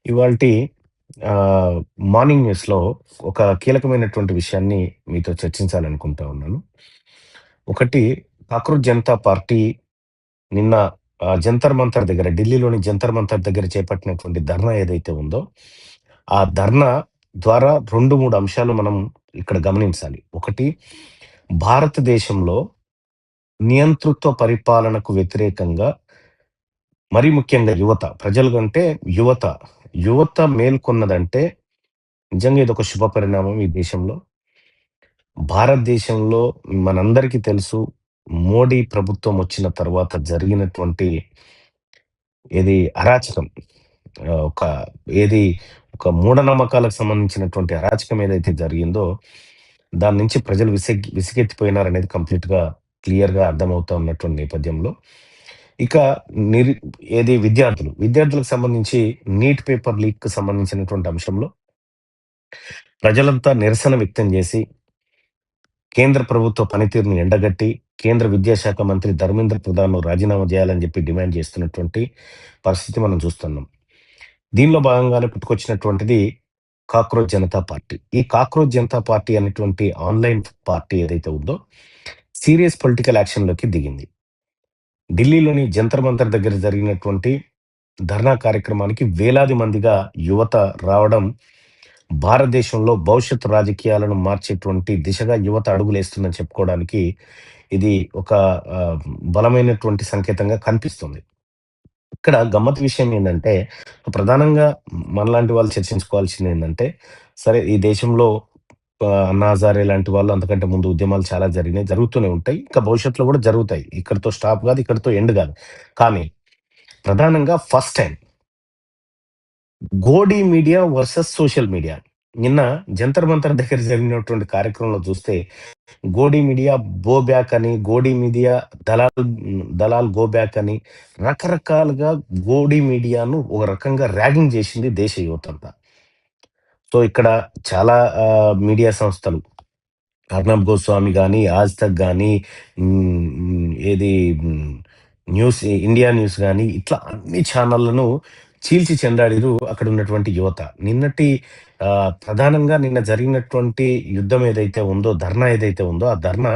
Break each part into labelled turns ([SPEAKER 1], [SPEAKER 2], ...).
[SPEAKER 1] ఇవాల్టి ఆహ్, మార్నింగ్ న్యూస్‌లో ఒక కీలకమైనటువంటి విషయాన్ని మీతో చర్చించాలనుకుంటా ఉన్నాను. ఒకటి, కాక్రోచ్ జనతా పార్టీ నిన్న జంతర్ మంతర్ దగ్గర, ఢిల్లీలోని జంతర్ మంతర్ దగ్గర చేపట్టినటువంటి ధర్నా ఏదైతే ఉందో, ఆ ధర్నా ద్వారా 2, 3 అంశాలు మనం ఇక్కడ గమనించాలి. ఒకటి, భారతదేశంలో నియంతృత్వ పరిపాలనకు వ్యతిరేకంగా, మరీ ముఖ్యంగా యువత, ప్రజలు కంటే యువత, యువత మేల్కొన్నదంటే నిజంగా ఇదొక శుభ పరిణామం ఈ దేశంలో. భారతదేశంలో మనందరికీ తెలుసు, మోడీ ప్రభుత్వం వచ్చిన తర్వాత జరిగినటువంటి అరాచకం. ఒక ఏది ఒక మూఢనమ్మకాలకు సంబంధించినటువంటి అరాచకం ఏదైతే జరిగిందో, దాని నుంచి ప్రజలు విసిగెత్తిపోయినారనేది కంప్లీట్‌గా క్లియర్‌గా అర్థమవుతా ఉన్నటువంటి నేపథ్యంలో, ఇక నిరు విద్యార్థులకు సంబంధించి నీట్ పేపర్ లీక్‌కి సంబంధించినటువంటి అంశంలో ప్రజలంతా నిరసన వ్యక్తం చేసి, కేంద్ర ప్రభుత్వ పనితీరుని ఎండగట్టి, కేంద్ర విద్యాశాఖ మంత్రి ధర్మేంద్ర ప్రధాన్‌ను రాజీనామా చేయాలని చెప్పి డిమాండ్ చేస్తున్నటువంటి పరిస్థితి మనం చూస్తున్నాం. దీనిలో భాగంగానే పుట్టుకొచ్చినటువంటిది కాక్రోచ్ జనతా పార్టీ. ఈ కాక్రోచ్ జనతా పార్టీ అనేటువంటి ఆన్‌లైన్ పార్టీ ఏదైతే ఉందో, సీరియస్ పొలిటికల్ యాక్షన్‌లోకి దిగింది. ఢిల్లీలోని జంతర్ మంతర్ దగ్గర జరిగినటువంటి ధర్నా కార్యక్రమానికి వేలాది మందిగా యువత రావడం, భారతదేశంలో భవిష్యత్తు రాజకీయాలను మార్చేటువంటి దిశగా యువత అడుగులేస్తుందని చెప్పుకోవడానికి ఇది ఒక ఆహ్, బలమైనటువంటి సంకేతంగా కనిపిస్తుంది. ఇక్కడ గమ్మత్తు విషయం ఏందంటే, ప్రధానంగా మనలాంటి వాళ్ళు చర్చించుకోవాల్సిందేందంటే, సరే ఈ దేశంలో అన్నా హజారే లాంటి వాళ్ళు అంతకంటే ముందు ఉద్యమాలు చాలా జరిగినాయి. జరుగుతూనే ఉంటాయి. ఇంకా భవిష్యత్తులో కూడా జరుగుతాయి. ఇక్కడితో స్టాప్ గాదు. ఇక్కడితో ఎండ్ గాదు. కానీ ప్రధానంగా first time Godi media versus social media. నిన్న జంతర్ మంతర్ దగ్గర జరిగినటువంటి కార్యక్రమంలో చూస్తే, గోడీ మీడియా గో బ్యాక్ అని, Godi media Dalal go back అని రకరకాలుగా గోడీ మీడియాను ఒక రకంగా ర్యాగింగ్ చేసింది దేశ యువతంతా. సో, ఇక్కడ చాలా మీడియా సంస్థలు, అర్నబ్ గోస్వామి గాని, 'ఆజ్ తక్' గాని, హ్మ్, హ్మ్, ఏది హ్మ్, ఇండియా న్యూస్ గాని, ఇట్లా అన్ని ఛానల్‌లను చీల్చి చెండాడిరు అక్కడున్నటువంటి యువత. ప్రధానంగా నిన్న జరిగినటువంటి యుద్ధం ఏదైతే ఉందో, ధర్నా ఏదైతే ఉందో, ఆ ధర్నా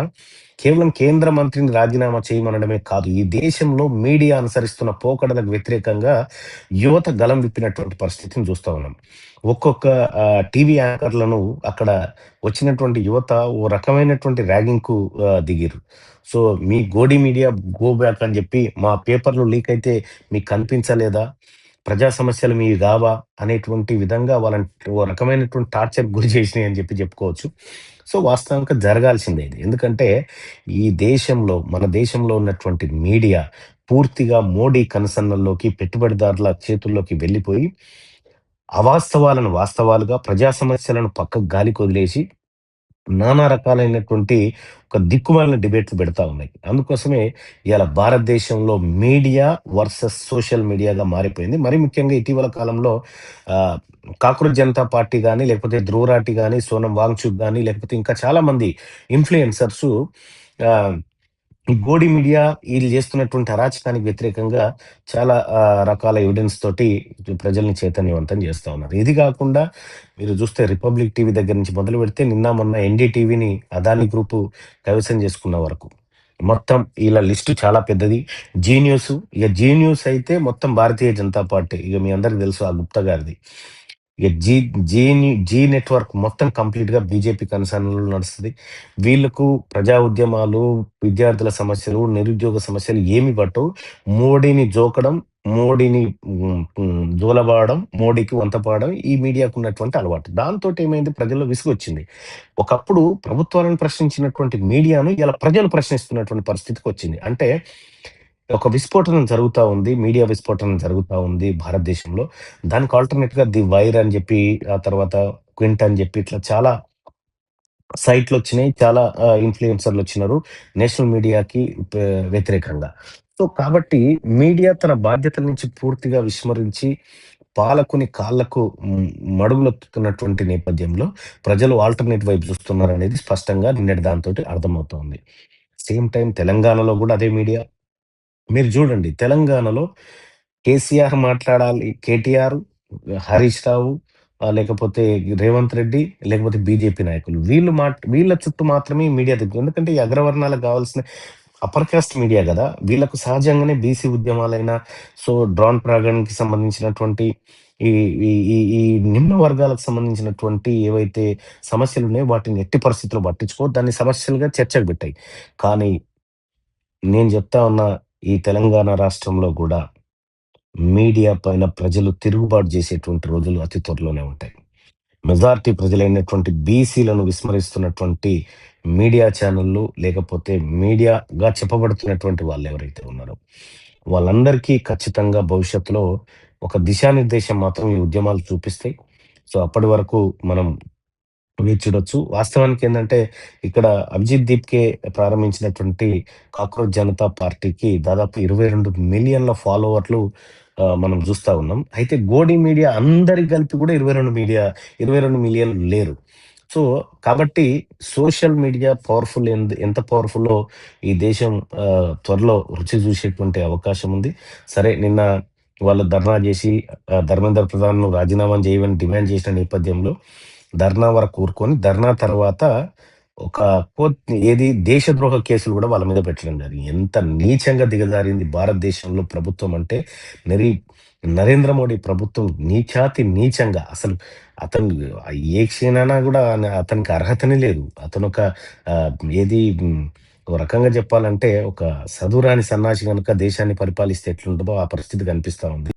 [SPEAKER 1] కేవలం కేంద్ర మంత్రిని రాజీనామా చేయమనడమే కాదు, ఈ దేశంలో మీడియా అనుసరిస్తున్న పోకడలకు వ్యతిరేకంగా యువత గళం విప్పినటువంటి పరిస్థితిని చూస్తా ఉన్నాం. ఒక్కొక్క టీవీ యాంకర్‌లను అక్కడ వచ్చినటువంటి యువత ఓ రకమైనటువంటి ర్యాగింగ్‌కు దిగిర్రు. సో, మీ గోడి మీడియా గో బ్యాక్ అని జెప్పి, మా పేపర్‌లు లీక్ అయితే మీకు కనిపించలేదా? ప్రజా సమస్యలు మీవి గావా? అనేటువంటి విధంగా వాళ్ళని ఓ రకమైనటువంటి టార్చర్‌కి గురి చేసినాయి అని జెప్పి చెప్పుకోవచ్చు. సో, వాస్తవంగా జరగాల్సిందే ఇది. ఎందుకంటే, ఈ దేశంలో, మన దేశంలో ఉన్నటువంటి మీడియా పూర్తిగా మోడీ కనుసన్నల్లోకి, పెట్టుబడిదారుల చేతుల్లోకి వెళ్ళిపోయి, అవాస్తవాలను వాస్తవాలుగా, ప్రజా సమస్యలను పక్కకు గాలికొదిలేసి, నానా రకాలైనటువంటి ఒక దిక్కుమాలిన డిబేట్లు పెడతా ఉన్నాయి. అందుకోసమే ఇయాల భారతదేశంలో మీడియా వర్సస్ సోషల్ మీడియాగా మారిపోయింది. మరి ముఖ్యంగా ఇటీవల కాలంలో ఆహ్, కాక్రోచ్ జనతా పార్టీ గాని, లేకపోతే ధ్రువరాటి గాని, సోనం వాంగ్‌చుక్ గాని, లేకపోతే ఇంకా చాలామంది ఇన్‌ఫ్లుయెన్సర్సు ఆహ్ ఈ గోడి మీడియా ఈళ్ళు జేస్తున్నటువంటి అరాచకానికి వ్యతిరేకంగా చాలా రకాల ఎవిడెన్స్ తోటి ప్రజల్ని చైతన్యవంతం జేస్తా ఉన్నారు. ఇది గాకుండా మీరు జూస్తే రిపబ్లిక్ టీవీ దగ్గర నుంచి మొదలుపెడితే నిన్న మొన్న ఎన్‌డీటీవీని అదానీ గ్రూపు కైవసం జేసుకున్న వరకు. మొత్తం ఈళ్ళ లిస్టు చాలా పెద్దది. జీ న్యూస్ అయితే మొత్తం భారతీయ జనతా పార్టీ. ఇగ మీ అందరికి తెలుసు ఆ గుప్తా గారిది. ఇక జీ నెట్‌వర్క్ మొత్తం కంప్లీట్‌గా బీజేపీ కనుసన్నల్లో నడుస్తది. వీళ్ళకు ప్రజా ఉద్యమాలు, విద్యార్థుల సమస్యలు, నిరుద్యోగ సమస్యలు ఏమి పట్టవు. మోడీని జోకడం, మోడీని జోలబాడడం, మోడీకి వంతపాడడం ఈ మీడియాకున్నటువంటి అలవాటు. దాంతోటేమైంది, ప్రజల్లో విసుగొచ్చింది. ఒకప్పుడు ప్రభుత్వాలను ప్రశ్నించినటువంటి మీడియాను ఇలా ప్రజలు ప్రశ్నిస్తున్నటువంటి పరిస్థితికొచ్చింది. అంటే ఒక విస్ఫోటనం జరుగుతా ఉంది. మీడియా విస్ఫోటనం జరుగుతా ఉంది భారతదేశంలో. దానికి ఆల్టర్‌నేట్‌గా ది వైర్ అని జెప్పి, ఆ తర్వాత క్వింట్ అని జెప్పి ఇట్లా చాలా సైట్‌లొచ్చినాయి. చాలా ఇన్‌ఫ్లుయెన్సర్‌లొచ్చినారు నేషనల్ మీడియాకి వ్యతిరేకంగా. సో, కాబట్టి మీడియా తన బాధ్యతల నుంచి పూర్తిగా విస్మరించి, పాలకుని కాళ్ళకు మడుగులొత్తుతున్నటువంటి నేపథ్యంలో ప్రజలు ఆల్టర్‌నేట్ వైపు చూస్తున్నారనేది స్పష్టంగా నిన్నటి దాంతోటి అర్థమవుతోంది. సేమ్ టైమ్ తెలంగాణలో గూడా అదే మీడియా. మీరు జూడండి, తెలంగాణలో కేసీఆర్ మాట్లాడాలి, కేటీఆర్ హరీష్ రావు, లేకపోతే రేవంత్ రెడ్డి, లేకపోతే బీజేపీ నాయకులు. వీళ్ళ చుట్టూ మాత్రమే ఈ మీడియా తిరుగుతుంది. ఎందుకంటే ఈ అగ్రవర్ణాలకు గావాల్సిన అప్పర్ కాస్ట్ మీడియా గదా! వీళ్ళకు సహజంగానే బీసీ ఉద్యమాలైనా, సో డ్రోన్ ప్రాంగణానికి సంబంధించినటువంటి ఈ ఈ ఈ ఈ నిమ్న వర్గాలకు సంబంధించినటువంటి ఏవైతే సమస్యలున్నాయో వాటిని ఎట్టి పరిస్థితిలో పట్టించుకోవు. దాన్ని సమస్యలుగా చర్చకు పెట్టాయి. కానీ నేను జెప్తా ఉన్నా ఈ తెలంగాణ రాష్ట్రంలో గూడా మీడియా పైన ప్రజలు తిరుగుబాటు జేసేటువంటి రోజులు అతి త్వరలోనే ఉంటాయి. మెజారిటీ ప్రజలైనటువంటి బీసీలను విస్మరిస్తున్నటువంటి మీడియా ఛానెల్‌లు, లేకపోతే మీడియాగా చెప్పబడుతున్నటువంటి వాళ్ళెవరైతే ఉన్నారో, వాళ్ళందరికీ ఖచ్చితంగా భవిష్యత్తులో ఒక దిశానిర్దేశం మాత్రం ఈ ఉద్యమాలు చూపిస్తాయి. సో, అప్పటి వరకు మనం వేచి చూడొచ్చు. వాస్తవానికేందంటే, ఇక్కడ అభిజిత్ దీప్‌కే ప్రారంభించినటువంటి కాక్రోచ్ జనతా పార్టీకి దాదాపు 22,000,000 ఫాలోవర్లు మనం జూస్తా ఉన్నాం. అయితే గోడి మీడియా అందరికి కలిపి గూడా 22,000,000 లేరు. సో, కాబట్టి సోషల్ మీడియా ఎంత పవర్‌ఫుల్లో ఈ దేశం త్వరలో రుచి జూసేటువంటి అవకాశం ఉంది. సరే నిన్న వాళ్ళు ధర్నా జేసి ధర్మేంద్ర ప్రధాన్‌ను రాజీనామా జేయమని డిమాండ్ చేసిన నేపథ్యంలో ధర్నా వరకు ఊరుకొని, ధర్నా తర్వాత ఒక ఏది దేశద్రోహ కేసులు గూడా వాళ్ళ మీద పెట్టడం జరిగింది. ఎంత నీచంగా దిగజారింది భారతదేశంలో ప్రభుత్వం అంటే, నరి నరేంద్ర మోడీ ప్రభుత్వం నీచాతి నీచంగా అసలు అతను ఏ క్షణాన గూడా అతనికి అర్హతనే లేదు. అతనొక ఆహ్, ఏది హ్మ్, ఒక రకంగా జెప్పాలంటే ఒక చదువురాని సన్నాసి గనుక దేశాన్ని పరిపాలిస్తే ఎట్లుంటదో ఆ పరిస్థితి కనిపిస్తా ఉంది.